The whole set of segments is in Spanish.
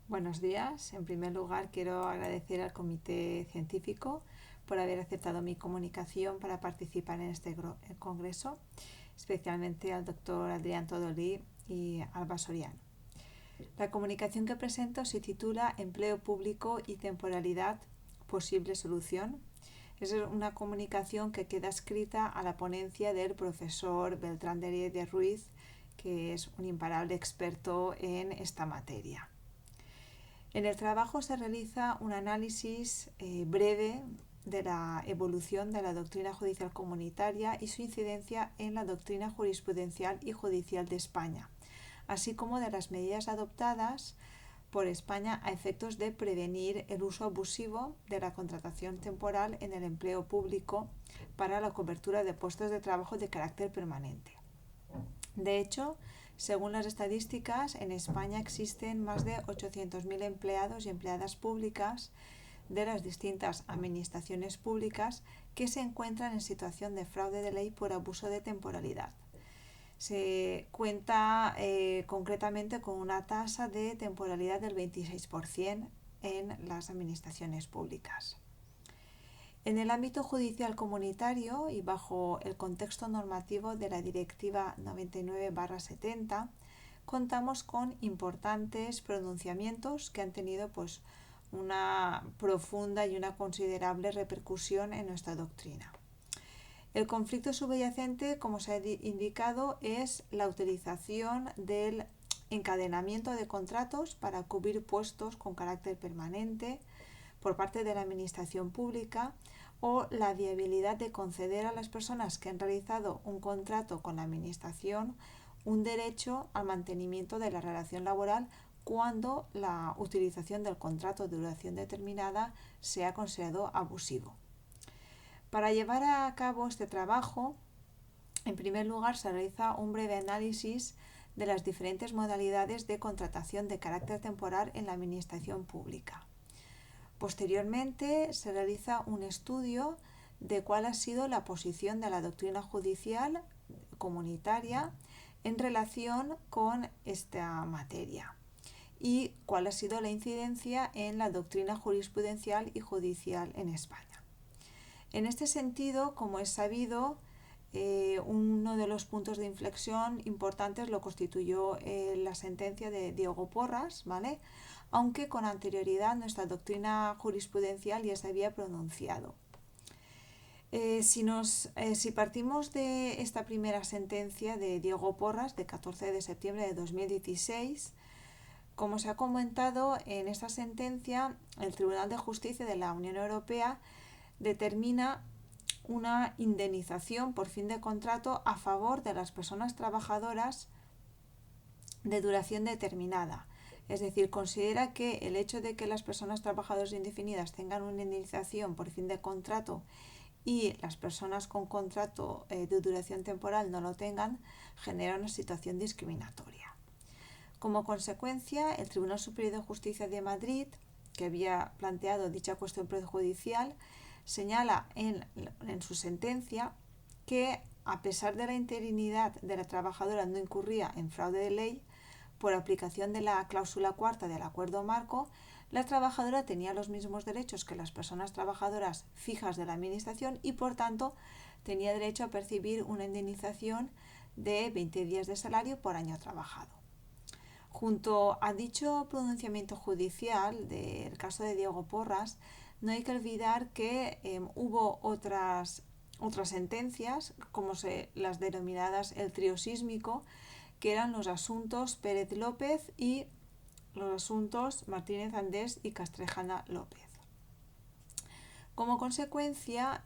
Buenos días. En primer lugar, quiero agradecer al Comité Científico por haber aceptado mi comunicación para participar en este congreso, especialmente al doctor Adrián Todolí y Alba Soriano. La comunicación que presento se titula Empleo público y temporalidad, posible solución. Es una comunicación que queda escrita a la ponencia del profesor Beltrán de Heredia de Ruiz, que es un imparable experto en esta materia. En el trabajo se realiza un análisis breve de la evolución de la doctrina judicial comunitaria y su incidencia en la doctrina jurisprudencial y judicial de España, así como de las medidas adoptadas por España a efectos de prevenir el uso abusivo de la contratación temporal en el empleo público para la cobertura de puestos de trabajo de carácter permanente. De hecho, según las estadísticas, en España existen más de 800.000 empleados y empleadas públicas de las distintas administraciones públicas que se encuentran en situación de fraude de ley por abuso de temporalidad. Se cuenta concretamente con una tasa de temporalidad del 26% en las administraciones públicas. En el ámbito judicial comunitario y bajo el contexto normativo de la Directiva 99/70, contamos con importantes pronunciamientos que han tenido una profunda y una considerable repercusión en nuestra doctrina. El conflicto subyacente, como se ha indicado, es la utilización del encadenamiento de contratos para cubrir puestos con carácter permanente por parte de la administración pública o la viabilidad de conceder a las personas que han realizado un contrato con la administración un derecho al mantenimiento de la relación laboral cuando la utilización del contrato de duración determinada sea considerado abusivo. Para llevar a cabo este trabajo, en primer lugar se realiza un breve análisis de las diferentes modalidades de contratación de carácter temporal en la administración pública. Posteriormente se realiza un estudio de cuál ha sido la posición de la doctrina judicial comunitaria en relación con esta materia y cuál ha sido la incidencia en la doctrina jurisprudencial y judicial en España. En este sentido, como es sabido, uno de los puntos de inflexión importantes lo constituyó la sentencia de Diego Porras, ¿vale? Aunque con anterioridad nuestra doctrina jurisprudencial ya se había pronunciado. Si partimos de esta primera sentencia de Diego Porras, de 14 de septiembre de 2016, como se ha comentado, en esta sentencia el Tribunal de Justicia de la Unión Europea determina una indemnización por fin de contrato a favor de las personas trabajadoras de duración determinada. Es decir, considera que el hecho de que las personas trabajadoras indefinidas tengan una indemnización por fin de contrato y las personas con contrato de duración temporal no lo tengan, genera una situación discriminatoria. Como consecuencia, el Tribunal Superior de Justicia de Madrid, que había planteado dicha cuestión prejudicial, señala en su sentencia que, a pesar de la interinidad de la trabajadora, no incurría en fraude de ley por aplicación de la cláusula cuarta del acuerdo marco. La trabajadora tenía los mismos derechos que las personas trabajadoras fijas de la administración y, por tanto, tenía derecho a percibir una indemnización de 20 días de salario por año trabajado. Junto a dicho pronunciamiento judicial del caso de Diego Porras, no hay que olvidar que hubo otras sentencias, como las denominadas el trío sísmico, que eran los asuntos Pérez López y los asuntos Martínez Andés y Castrejana López. Como consecuencia,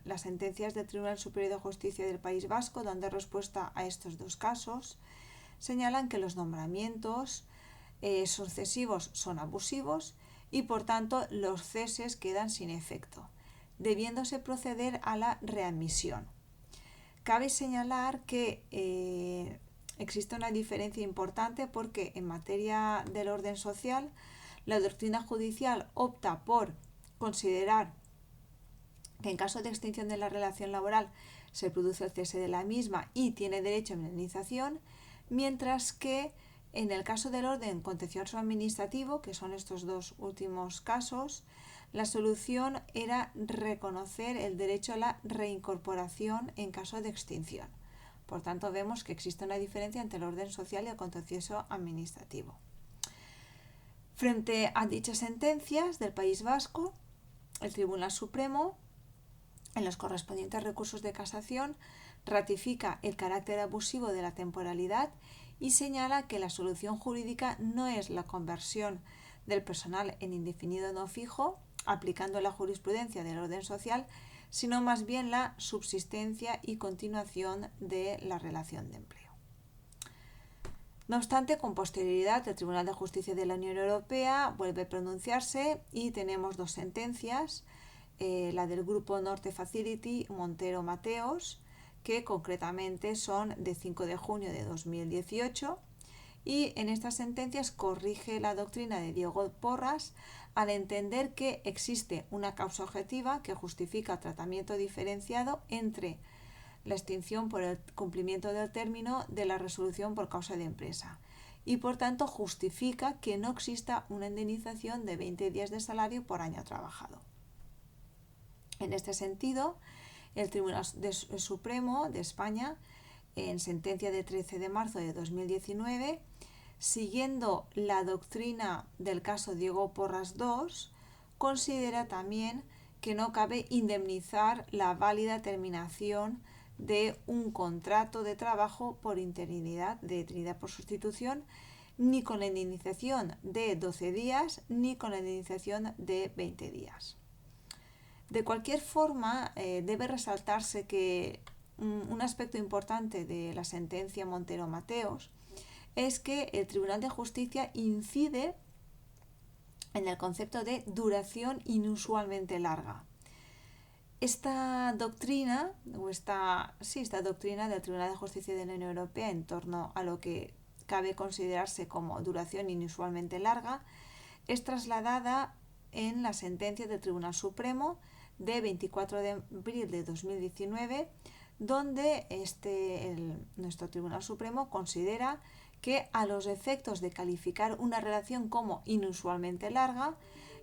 las sentencias del Tribunal Superior de Justicia del País Vasco, dando respuesta a estos dos casos, señalan que los nombramientos sucesivos son abusivos y, por tanto, los ceses quedan sin efecto, debiéndose proceder a la readmisión. Cabe señalar que existe una diferencia importante porque en materia del orden social, la doctrina judicial opta por considerar que en caso de extinción de la relación laboral se produce el cese de la misma y tiene derecho a indemnización, mientras que En el caso del orden contencioso administrativo, que son estos dos últimos casos, la solución era reconocer el derecho a la reincorporación en caso de extinción. Por tanto, vemos que existe una diferencia entre el orden social y el contencioso administrativo. Frente a dichas sentencias del País Vasco, el Tribunal Supremo, en los correspondientes recursos de casación, ratifica el carácter abusivo de la temporalidad y señala que la solución jurídica no es la conversión del personal en indefinido no fijo, aplicando la jurisprudencia del orden social, sino más bien la subsistencia y continuación de la relación de empleo. No obstante, con posterioridad, el Tribunal de Justicia de la Unión Europea vuelve a pronunciarse y tenemos dos sentencias, la del Grupo Norte Facility Montero Mateos, que concretamente son de 5 de junio de 2018, y en estas sentencias corrige la doctrina de Diego Porras al entender que existe una causa objetiva que justifica tratamiento diferenciado entre la extinción por el cumplimiento del término de la resolución por causa de empresa y por tanto justifica que no exista una indemnización de 20 días de salario por año trabajado. En este sentido, el Tribunal Supremo de España, en sentencia de 13 de marzo de 2019, siguiendo la doctrina del caso Diego Porras II, considera también que no cabe indemnizar la válida terminación de un contrato de trabajo por interinidad, de interinidad por sustitución, ni con la indemnización de 12 días, ni con la indemnización de 20 días. De cualquier forma, debe resaltarse que un aspecto importante de la sentencia Montero Mateos es que el Tribunal de Justicia incide en el concepto de duración inusualmente larga. Esta doctrina del Tribunal de Justicia de la Unión Europea en torno a lo que cabe considerarse como duración inusualmente larga es trasladada en la sentencia del Tribunal Supremo de 24 de abril de 2019, donde nuestro Tribunal Supremo considera que a los efectos de calificar una relación como inusualmente larga,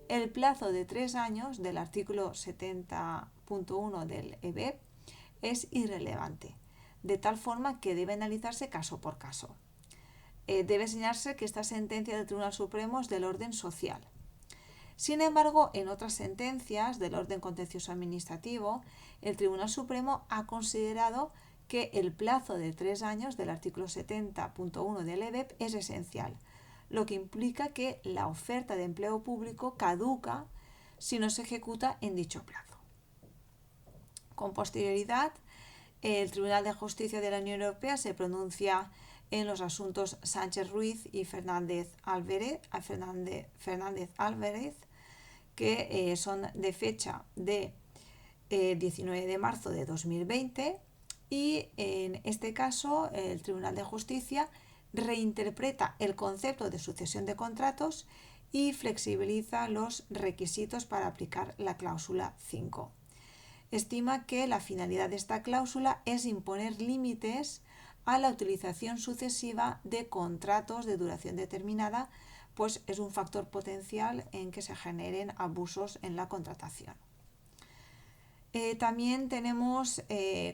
el plazo de 3 años del artículo 70.1 del EBEP es irrelevante, de tal forma que debe analizarse caso por caso. Debe señalarse que esta sentencia del Tribunal Supremo es del orden social. Sin embargo, en otras sentencias del orden contencioso administrativo, el Tribunal Supremo ha considerado que el plazo de 3 años del artículo 70.1 del EBEP es esencial, lo que implica que la oferta de empleo público caduca si no se ejecuta en dicho plazo. Con posterioridad, el Tribunal de Justicia de la Unión Europea se pronuncia en los asuntos Sánchez Ruiz y Fernández Álvarez, que son de fecha de 19 de marzo de 2020, y en este caso el Tribunal de Justicia reinterpreta el concepto de sucesión de contratos y flexibiliza los requisitos para aplicar la cláusula 5. Estima que la finalidad de esta cláusula es imponer límites a la utilización sucesiva de contratos de duración determinada, pues es un factor potencial en que se generen abusos en la contratación. También tenemos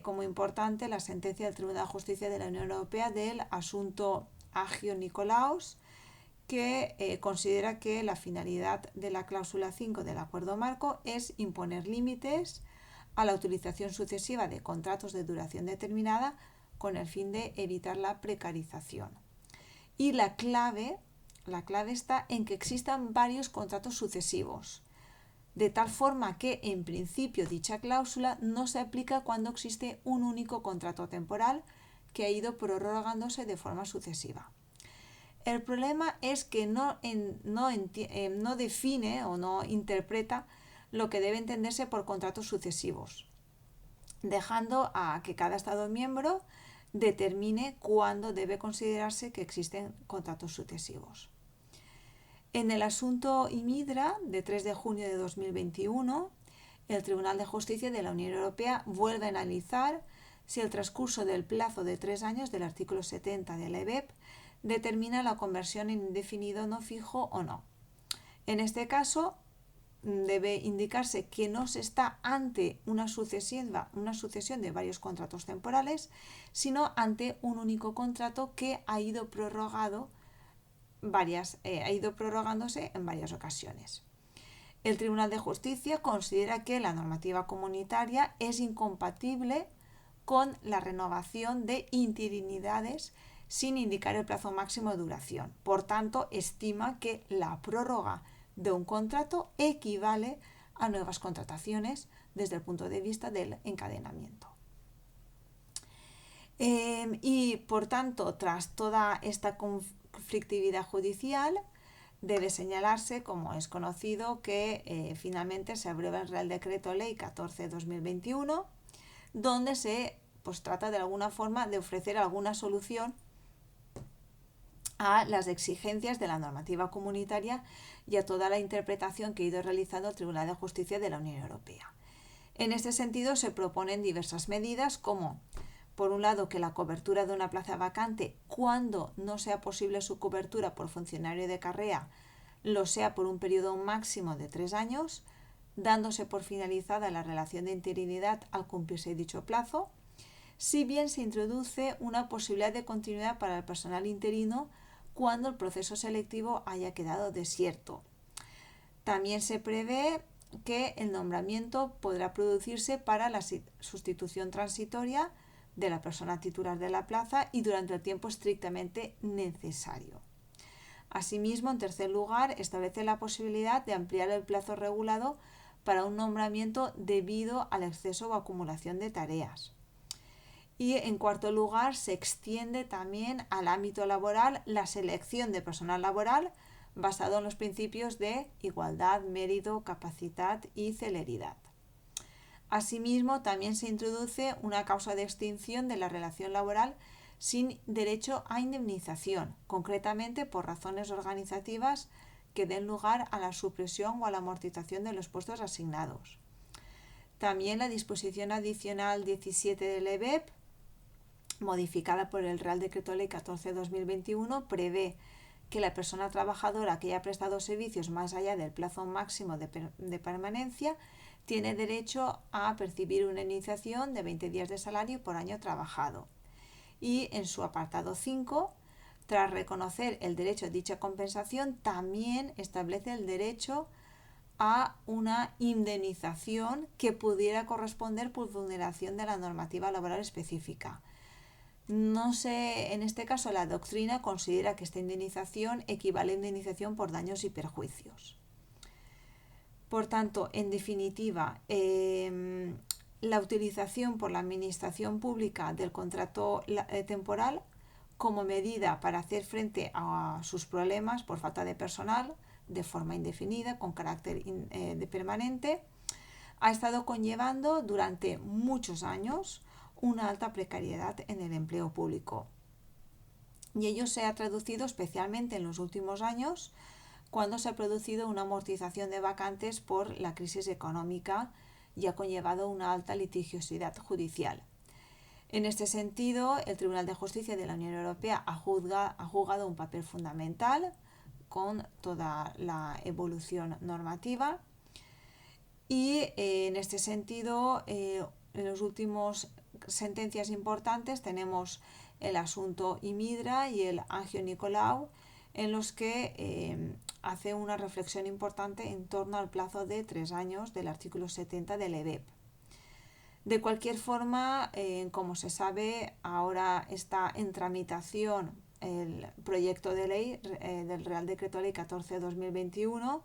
como importante la sentencia del Tribunal de Justicia de la Unión Europea del asunto Agio Nicolaos, que considera que la finalidad de la cláusula 5 del acuerdo marco es imponer límites a la utilización sucesiva de contratos de duración determinada con el fin de evitar la precarización. Y la clave está en que existan varios contratos sucesivos, de tal forma que en principio dicha cláusula no se aplica cuando existe un único contrato temporal que ha ido prorrogándose de forma sucesiva. El problema es que no define o no interpreta lo que debe entenderse por contratos sucesivos, dejando a que cada Estado miembro determine cuándo debe considerarse que existen contratos sucesivos. En el asunto Imidra, de 3 de junio de 2021, el Tribunal de Justicia de la Unión Europea vuelve a analizar si el transcurso del plazo de 3 años del artículo 70 de la EBEP determina la conversión en indefinido no fijo o no. En este caso, debe indicarse que no se está ante una sucesión de varios contratos temporales, sino ante un único contrato que ha ido prorrogándose en varias ocasiones. El Tribunal de Justicia considera que la normativa comunitaria es incompatible con la renovación de interinidades sin indicar el plazo máximo de duración. Por tanto, estima que la prórroga de un contrato equivale a nuevas contrataciones desde el punto de vista del encadenamiento. Y por tanto, tras toda esta conflictividad judicial, debe señalarse, como es conocido, que finalmente se aprueba el Real Decreto Ley 14/2021, donde se trata de alguna forma de ofrecer alguna solución a las exigencias de la normativa comunitaria y a toda la interpretación que ha ido realizando el Tribunal de Justicia de la Unión Europea. En este sentido, se proponen diversas medidas como, por un lado, que la cobertura de una plaza vacante, cuando no sea posible su cobertura por funcionario de carrera, lo sea por un periodo máximo de 3 años, dándose por finalizada la relación de interinidad al cumplirse dicho plazo, si bien se introduce una posibilidad de continuidad para el personal interino cuando el proceso selectivo haya quedado desierto. También se prevé que el nombramiento podrá producirse para la sustitución transitoria de la persona titular de la plaza y durante el tiempo estrictamente necesario. Asimismo, en tercer lugar, establece la posibilidad de ampliar el plazo regulado para un nombramiento debido al exceso o acumulación de tareas. Y en cuarto lugar, se extiende también al ámbito laboral la selección de personal laboral basado en los principios de igualdad, mérito, capacidad y celeridad. Asimismo, también se introduce una causa de extinción de la relación laboral sin derecho a indemnización, concretamente por razones organizativas que den lugar a la supresión o a la amortización de los puestos asignados. También la disposición adicional 17 del EBEP, modificada por el Real Decreto Ley 14/2021, prevé que la persona trabajadora que haya prestado servicios más allá del plazo máximo de permanencia tiene derecho a percibir una indemnización de 20 días de salario por año trabajado. Y en su apartado 5, tras reconocer el derecho a dicha compensación, también establece el derecho a una indemnización que pudiera corresponder por vulneración de la normativa laboral específica. En este caso la doctrina considera que esta indemnización equivale a indemnización por daños y perjuicios. Por tanto, en definitiva, la utilización por la administración pública del contrato temporal como medida para hacer frente a sus problemas por falta de personal de forma indefinida, con carácter permanente, ha estado conllevando durante muchos años una alta precariedad en el empleo público. Y ello se ha traducido especialmente en los últimos años, cuando se ha producido una amortización de vacantes por la crisis económica y ha conllevado una alta litigiosidad judicial. En este sentido, el Tribunal de Justicia de la Unión Europea ha jugado un papel fundamental con toda la evolución normativa y en este sentido, en los últimos sentencias importantes tenemos el asunto Imidra y el Angio Nicolau, en los que hace una reflexión importante en torno al plazo de 3 años del artículo 70 del EBEP. De cualquier forma, como se sabe, ahora está en tramitación el proyecto de ley del Real Decreto Ley 14/2021,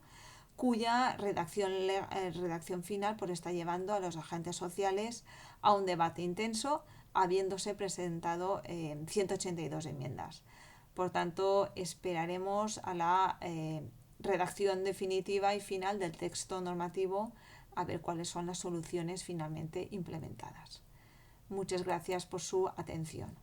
cuya redacción final está llevando a los agentes sociales a un debate intenso, habiéndose presentado 182 enmiendas. Por tanto, esperaremos a la redacción definitiva y final del texto normativo a ver cuáles son las soluciones finalmente implementadas. Muchas gracias por su atención.